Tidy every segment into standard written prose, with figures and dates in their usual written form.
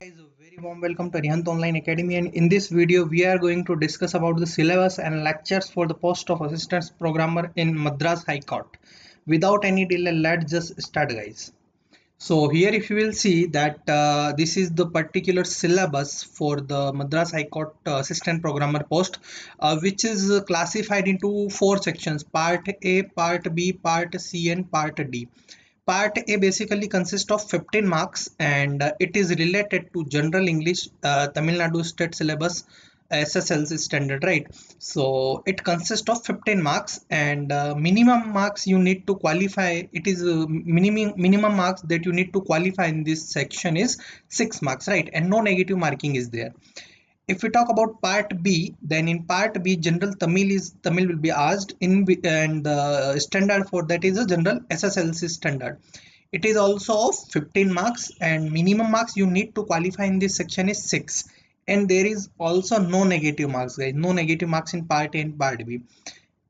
Guys, a very warm welcome to Hind Online Academy, and in this video we are going to discuss about the syllabus and lectures for the post of assistant programmer in Madras High Court. Without any delay, let's just start, guys. So here if you will see that this is the particular syllabus for the Madras High Court assistant programmer post, which is classified into four sections: part A, part B, part C and part D. Part A basically consists of 15 marks, and it is related to General English, Tamil Nadu State Syllabus, SSLC standard, right? So it consists of 15 marks, and minimum marks you need to qualify. It is minimum marks that you need to qualify in this section is 6 marks, right? And no negative marking is there. If we talk about part B, then in part B, general Tamil will be asked and the standard for that is a general SSLC standard. It is also of 15 marks, and minimum marks you need to qualify in this section is 6. And there is also no negative marks, guys. No negative marks in part A and part B.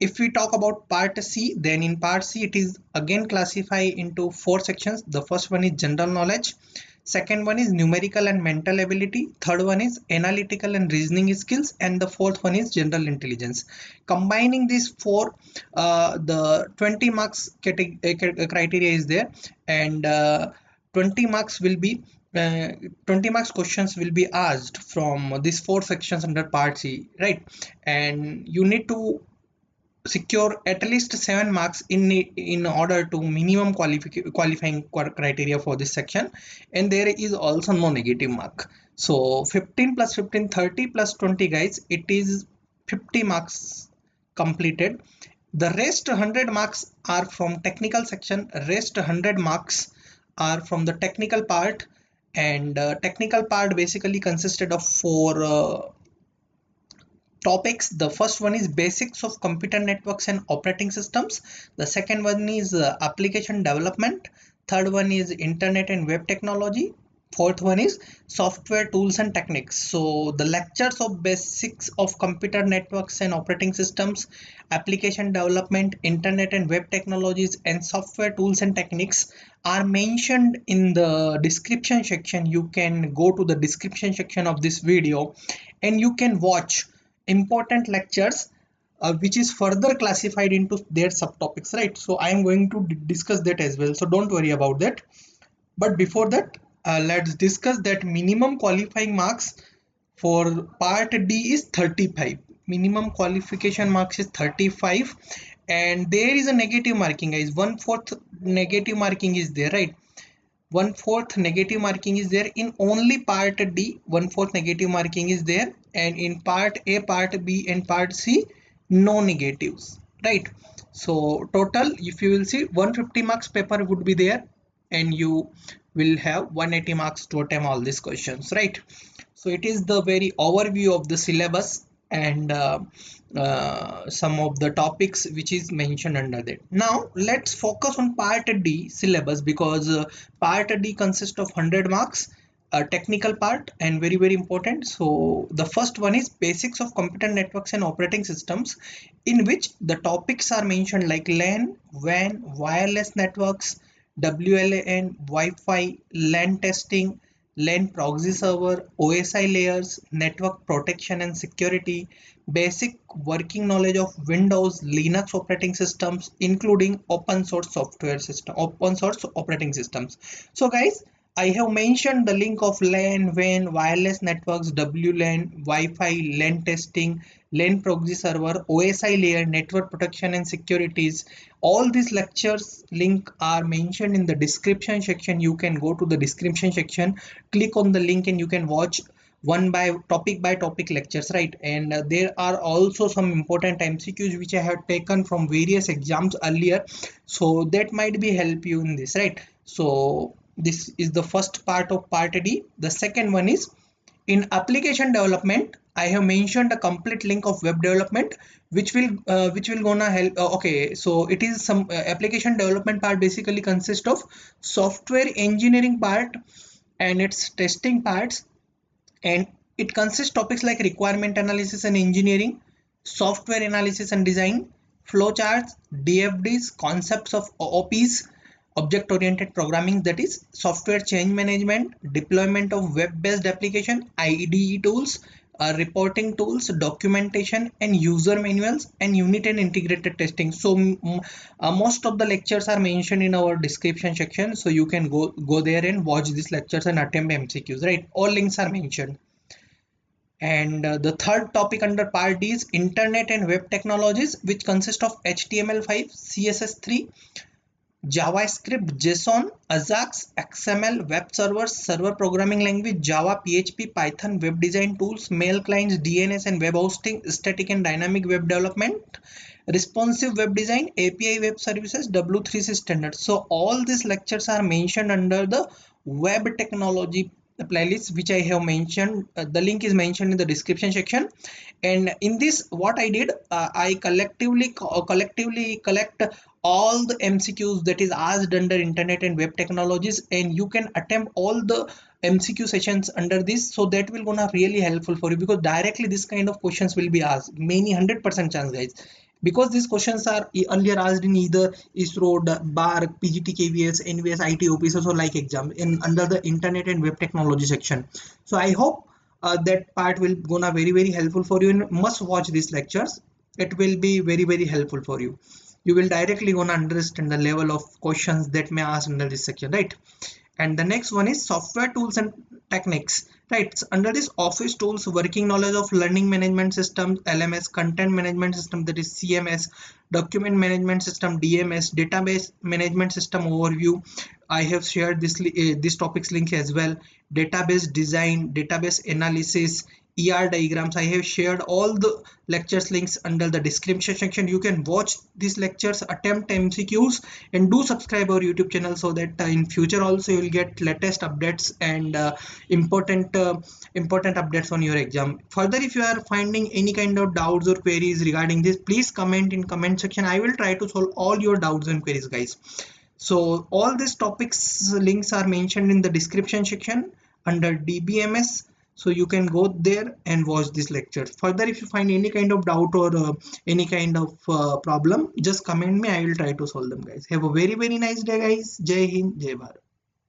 If we talk about part C, then in part C it is again classified into four sections. The first one is general knowledge, second one is numerical and mental ability, third one is analytical and reasoning skills, and the fourth one is general intelligence. Combining these four, the 20 marks criteria is there, and 20 marks will be 20 marks questions will be asked from these four sections under part C, right? And you need to secure at least 7 marks in order to minimum qualifying criteria for this section, and there is also no negative mark. So 15 plus 15, 30 plus 20, guys, it is 50 marks completed. The rest 100 marks are from technical section. Rest 100 marks are from the technical part, and technical part basically consisted of four topics. The first one is basics of computer networks and operating systems. The second one is application development. Third one is internet and web technology. Fourth one is software tools and techniques. So the lectures of basics of computer networks and operating systems, application development, internet and web technologies, and software tools and techniques are mentioned in the description section. You can go to the description section of this video and you can watch important lectures, which is further classified into their subtopics, right? So I am going to discuss that as well, so don't worry about that. But before that, let's discuss that minimum qualifying marks for part D is 35. Minimum qualification marks is 35, and there is a negative marking, guys. 1/4 negative marking is there, right? 1/4 negative marking is there in only part D. 1/4 negative marking is there, and in part A, part B and part C, no negatives, right? So total, if you will see, 150 marks paper would be there, and you will have 180 marks to attempt all these questions, right? So it is the very overview of the syllabus, and some of the topics which is mentioned under that. Now let's focus on part D syllabus, because part D consists of 100 marks, a technical part, and very important. So the first one is basics of computer networks and operating systems, in which the topics are mentioned like LAN, WAN, wireless networks, WLAN, Wi-Fi, LAN testing, LAN proxy server, OSI layers, network protection and security, basic working knowledge of Windows, Linux operating systems, including open source operating systems. So guys, I have mentioned the link of LAN, WAN, wireless networks, WLAN, Wi-Fi, LAN testing, LAN proxy server, OSI layer, network protection and securities. All these lectures link are mentioned in the description section. You can go to the description section, click on the link, and you can watch by topic lectures, right? And there are also some important MCQs which I have taken from various exams earlier, so that might be help you in this, right? So this is the first part of part D. The second one is in application development. I have mentioned a complete link of web development, which will gonna help. Okay, so it is some application development part basically consists of software engineering part and its testing parts, and it consists topics like requirement analysis and engineering, software analysis and design, flowcharts, DFDs, concepts of OOPs, object-oriented programming, that is software change management, deployment of web-based application, IDE tools, reporting tools, documentation and user manuals, and unit and integrated testing. So most of the lectures are mentioned in our description section, so you can go there and watch these lectures and attempt MCQs, right? All links are mentioned. And the third topic under part D is internet and web technologies, which consist of HTML5, CSS3, JavaScript, JSON, Ajax, XML, web servers, server programming language, Java, PHP, Python, web design tools, mail clients, DNS and web hosting, static and dynamic web development, responsive web design, API web services, W3C standards. So all these lectures are mentioned under the web technology playlist, which I have mentioned. The link is mentioned in the description section. And in this, what I did, I collectively collect all the MCQs that is asked under internet and web technologies, and you can attempt all the MCQ sessions under this, so that will gonna really helpful for you, because directly this kind of questions will be asked, many 100% chance guys, because these questions are earlier asked in either ISRO, BAR, PGT, KVS, NVS, IT, OPS, or like exam in under the internet and web technology section. So I hope that part will gonna very helpful for you, and must watch these lectures. It will be very helpful for you. You will directly gonna understand the level of questions that may ask under this section, right? And the next one is software tools and techniques, right? So under this office tools, working knowledge of learning management system, LMS, content management system, that is CMS, document management system, DMS, database management system overview. I have shared this topics link as well. Database design, database analysis, ER diagrams. I have shared all the lectures links under the description section. You can watch these lectures, attempt MCQs, and do subscribe our YouTube channel, so that in future also you will get latest updates and important updates on your exam. Further, if you are finding any kind of doubts or queries regarding this, please comment in comment section. I will try to solve all your doubts and queries guys. So all these topics links are mentioned in the description section under DBMS, so you can go there and watch this lecture. Further, if you find any kind of doubt or any kind of problem, just comment me. I will try to solve them guys. Have a very nice day guys. Jai Hind, Jai Bharat.